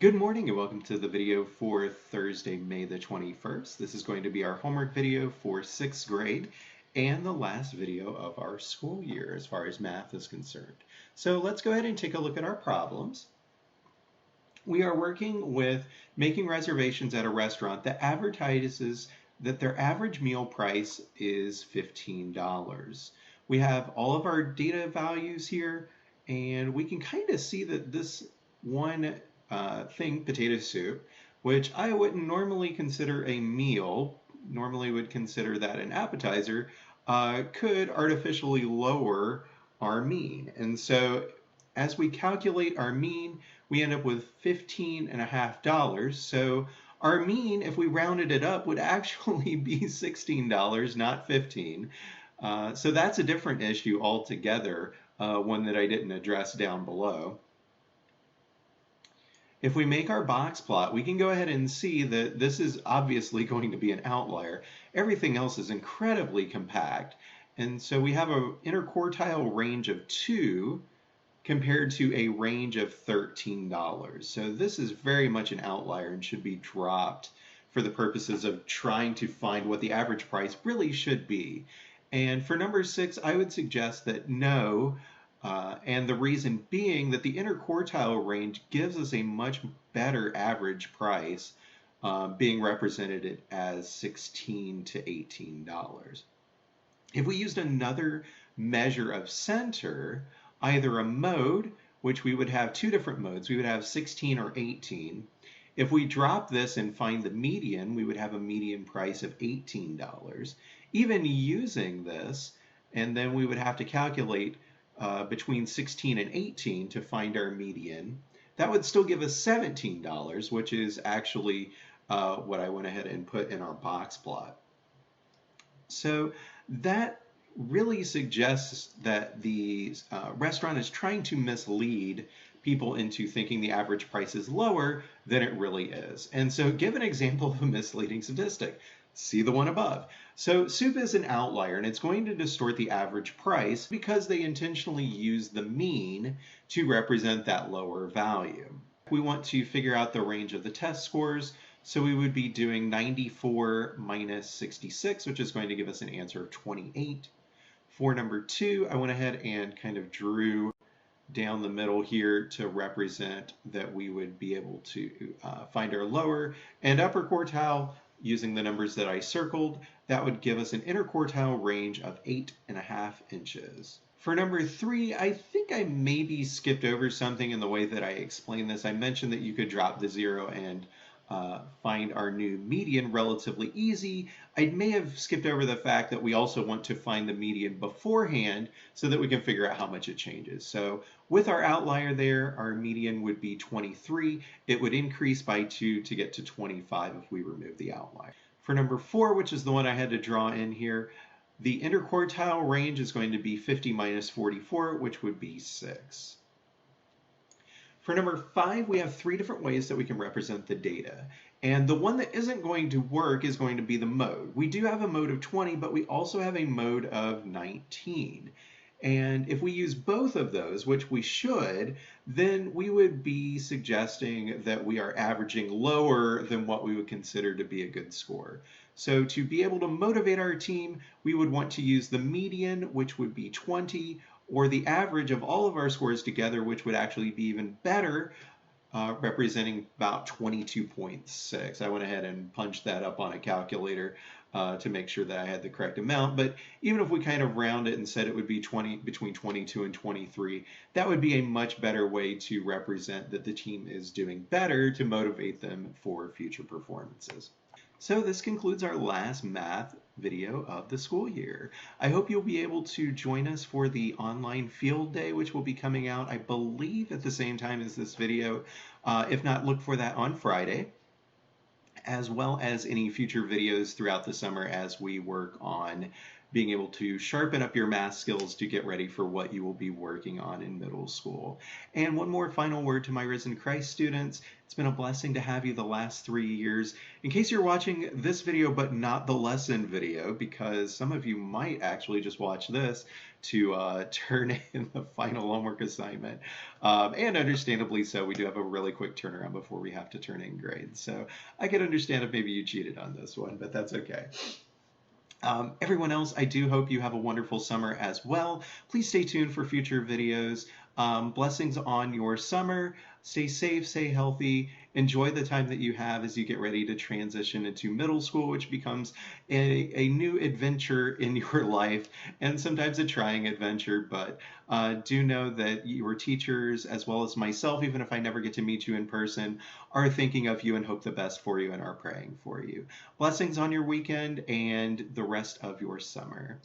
Good morning and welcome to the video for Thursday, May the 21st. This is going to be our homework video for 6th grade and the last video of our school year as far as math is concerned. So let's go ahead and take a look at our problems. We are working with making reservations at a restaurant that advertises that their average meal price is $15. We have all of our data values here, and we can kind of see that this one thing, potato soup, which I wouldn't normally consider a meal, normally would consider that an appetizer, could artificially lower our mean. And so as we calculate our mean, we end up with $15.50. So our mean, if we rounded it up, would actually be $16, not 15. So that's a different issue altogether, one that I didn't address down below. If we make our box plot, we can go ahead and see that this is obviously going to be an outlier. Everything else is incredibly compact. And so we have an interquartile range of 2 compared to a range of $13. So this is very much an outlier and should be dropped for the purposes of trying to find what the average price really should be. And for number 6, I would suggest that no, and the reason being that the interquartile range gives us a much better average price, being represented as $16 to $18. If we used another measure of center, either a mode, which we would have 2 different modes, we would have 16 or 18. If we drop this and find the median, we would have a median price of $18. Even using this, and then we would have to calculate between 16 and 18 to find our median. That would still give us $17, which is actually what I went ahead and put in our box plot. So that really suggests that the restaurant is trying to mislead people into thinking the average price is lower than it really is. And so give an example of a misleading statistic. See the one above. So soup is an outlier, and it's going to distort the average price because they intentionally use the mean to represent that lower value. We want to figure out the range of the test scores, so we would be doing 94 minus 66, which is going to give us an answer of 28. For number 2, I went ahead and kind of drew down the middle here to represent that we would be able to find our lower and upper quartile using the numbers that I circled. That would give us an interquartile range of 8.5 inches. For number 3, I think I maybe skipped over something in the way that I explained this. I mentioned that you could drop the 0 and find our new median relatively easy. I may have skipped over the fact that we also want to find the median beforehand so that we can figure out how much it changes. So with our outlier there, our median would be 23. It would increase by 2 to get to 25 if we remove the outlier. For number 4, which is the one I had to draw in here, the interquartile range is going to be 50 minus 44, which would be 6. For number 5, we have 3 different ways that we can represent the data. And the one that isn't going to work is going to be the mode. We do have a mode of 20, but we also have a mode of 19. And if we use both of those, which we should, then we would be suggesting that we are averaging lower than what we would consider to be a good score. So to be able to motivate our team, we would want to use the median, which would be 20, or the average of all of our scores together, which would actually be even better, representing about 22.6. I went ahead and punched that up on a calculator to make sure that I had the correct amount. But even if we kind of round it and said it would be between 22 and 23, that would be a much better way to represent that the team is doing better to motivate them for future performances. So this concludes our last math video of the school year. I hope you'll be able to join us for the online field day, which will be coming out, I believe, at the same time as this video. If not, look for that on Friday, as well as any future videos throughout the summer as we work on being able to sharpen up your math skills to get ready for what you will be working on in middle school. And one more final word to my Risen Christ students. It's been a blessing to have you the last 3 years. In case you're watching this video but not the lesson video, because some of you might actually just watch this to turn in the final homework assignment, and understandably so, we do have a really quick turnaround before we have to turn in grades. So I can understand if maybe you cheated on this one, but that's okay. Everyone else, I do hope you have a wonderful summer as well. Please stay tuned for future videos. Blessings on your summer. Stay safe, stay healthy. Enjoy the time that you have as you get ready to transition into middle school, which becomes a new adventure in your life, and sometimes a trying adventure. But do know that your teachers, as well as myself, even if I never get to meet you in person, are thinking of you and hope the best for you and are praying for you. Blessings on your weekend and the rest of your summer.